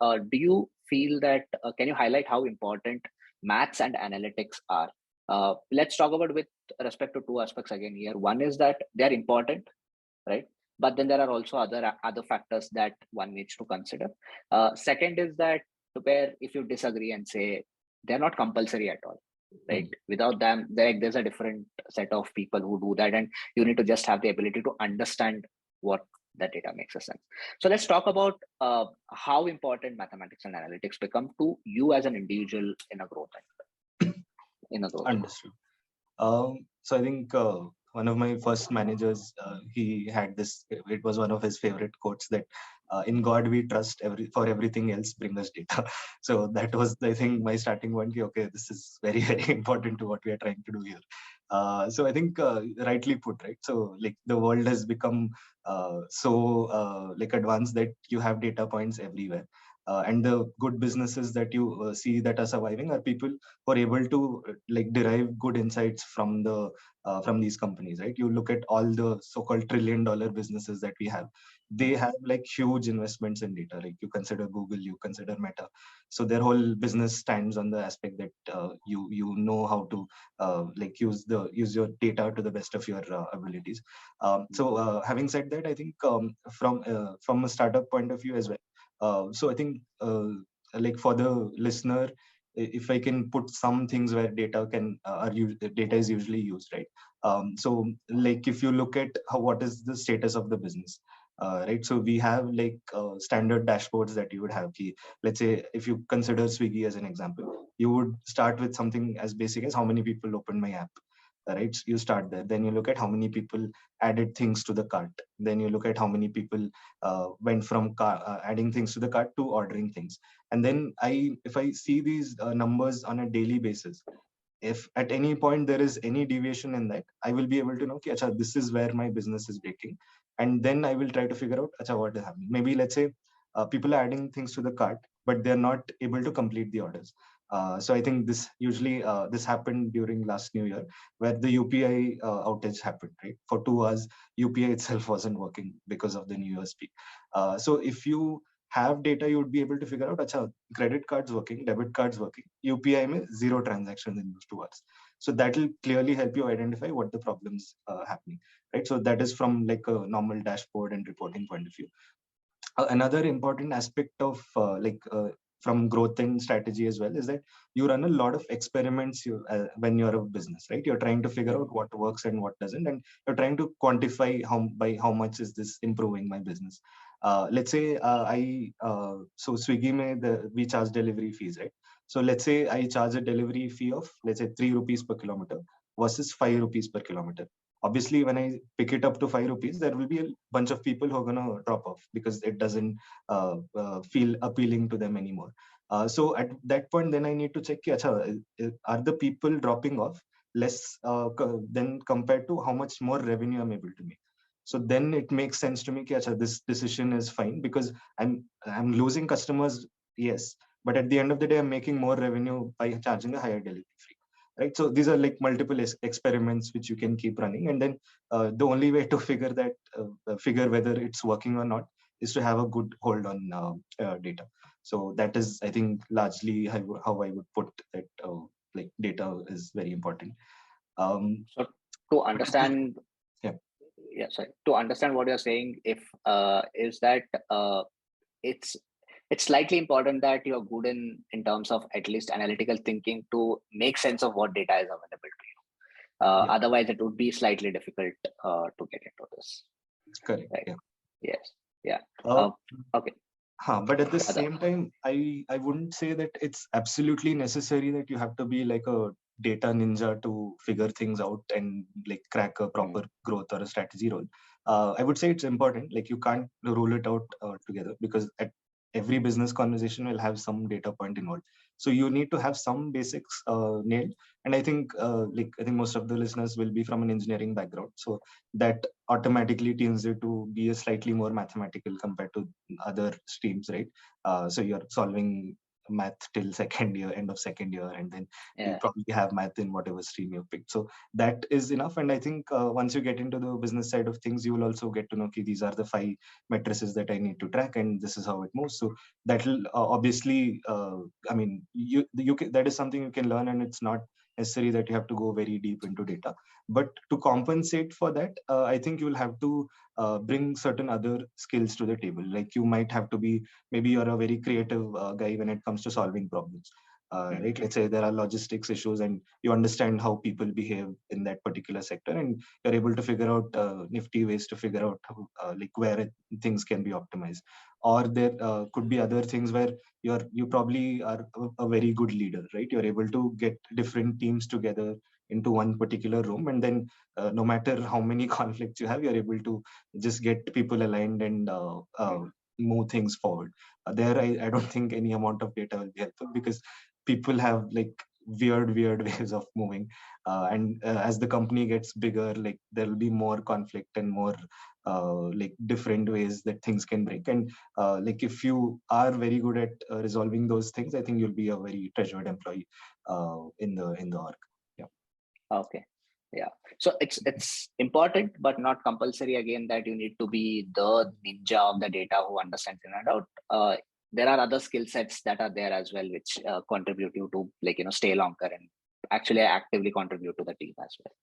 do you feel that, can you highlight how important maths and analytics are? Let's talk about with respect to two aspects again here. One is that they're important, right? But then there are also other factors that one needs to consider. Second is that, where if you disagree and say they're not compulsory at all, right? Without them, there's a different set of people who do that, and you need to just have the ability to understand what that data makes a sense. So let's talk about how important mathematics and analytics become to you as an individual in a growth. Understood. So I think one of my first managers, he had this. It was one of his favorite quotes that in God we trust. For everything else, bring us data. So that was, I think, my starting point. Okay, this is very very important to what we are trying to do here. So I think rightly put, right? So like the world has become so like advanced that you have data points everywhere. And the good businesses that you see that are surviving are people who are able to like derive good insights from these companies, right? You look at all the so-called trillion-dollar businesses that we have; they have like huge investments in data. Like you consider Google, you consider Meta, so their whole business stands on the aspect that you know how to like use your data to the best of your abilities. So having said that, I think from a startup point of view as well. So I think like for the listener, if I can put some things where data can are used, data is usually used, right? So like if you look at what is the status of the business, right? So we have like standard dashboards that you would have. Let's say if you consider Swiggy as an example, you would start with something as basic as how many people opened my app. Right, you start there. Then you look at how many people added things to the cart. Then you look at how many people went from adding things to the cart to ordering things. And then if I see these numbers on a daily basis, if at any point there is any deviation in that, I will be able to know, okay, acha, this is where my business is breaking. And then I will try to figure out, acha, what is happening. Maybe let's say people are adding things to the cart, but they're not able to complete the orders. So I think this happened during last New Year, where the UPI outage happened. Right, for 2 hours, UPI itself wasn't working because of the New Year's peak. So if you have data, you would be able to figure out, acha, credit cards working, debit cards working, UPI में zero transactions in those 2 hours. So that will clearly help you identify what the problems happening, right? So that is from like a normal dashboard and reporting point of view. Another important aspect of from growth and strategy as well is that you run a lot of experiments when you're a business, right? You're trying to figure out what works and what doesn't, and you're trying to quantify how much is this improving my business. Let's say so Swiggy we charge delivery fees, right? So let's say I charge a delivery fee of, let's say, 3 rupees per kilometer versus 5 rupees per kilometer. Obviously, when I pick it up to 5 rupees, there will be a bunch of people who are going to drop off because it doesn't feel appealing to them anymore. So at that point, then I need to check, are the people dropping off less than compared to how much more revenue I'm able to make? So then it makes sense to me, this decision is fine because I'm losing customers, yes, but at the end of the day, I'm making more revenue by charging a higher delivery fee. Right, so these are like multiple experiments which you can keep running, and then the only way to figure whether it's working or not is to have a good hold on data. So that is, I think, largely how I would put that. Like data is very important. So to understand, yeah, sorry, to understand what you're saying, if is that it's slightly important that you're good in terms of at least analytical thinking to make sense of what data is available to you. Otherwise, it would be slightly difficult to get into this. Correct. Right? Yeah. Yes. Yeah. Okay. But at the same time, I wouldn't say that it's absolutely necessary that you have to be like a data ninja to figure things out and like crack a proper growth or a strategy role. I would say it's important. Like you can't rule it out together, because at every business conversation will have some data point involved. So you need to have some basics nailed. And I think most of the listeners will be from an engineering background, so that automatically tunes you to be a slightly more mathematical compared to other streams, right? So you're solving math till second year, end of second year, and then you Yeah. probably have math in whatever stream you picked. So that is enough. And I think once you get into the business side of things, you will also get to know, okay, these are the 5 matrices that I need to track, and this is how it moves. So that will obviously, I mean, that is something you can learn, and it's not necessary that you have to go very deep into data. But to compensate for that, I think you will have to bring certain other skills to the table. Like you might have to be, maybe you're a very creative guy when it comes to solving problems. Right, let's say there are logistics issues and you understand how people behave in that particular sector, and you're able to figure out nifty ways to figure out how, like where things can be optimized. Or there could be other things where you probably are a very good leader, right? You're able to get different teams together into one particular room, and then no matter how many conflicts you have, you're able to just get people aligned and move things forward. There, I don't think any amount of data will be helpful, because people have like weird ways of moving, and as the company gets bigger, like there will be more conflict and more like different ways that things can break. And like if you are very good at resolving those things, I think you'll be a very treasured employee in the org. Yeah. Okay. Yeah. So it's important but not compulsory again that you need to be the ninja of the data who understands in and out. There are other skill sets that are there as well, which contribute you to, like, stay longer and actually actively contribute to the team as well.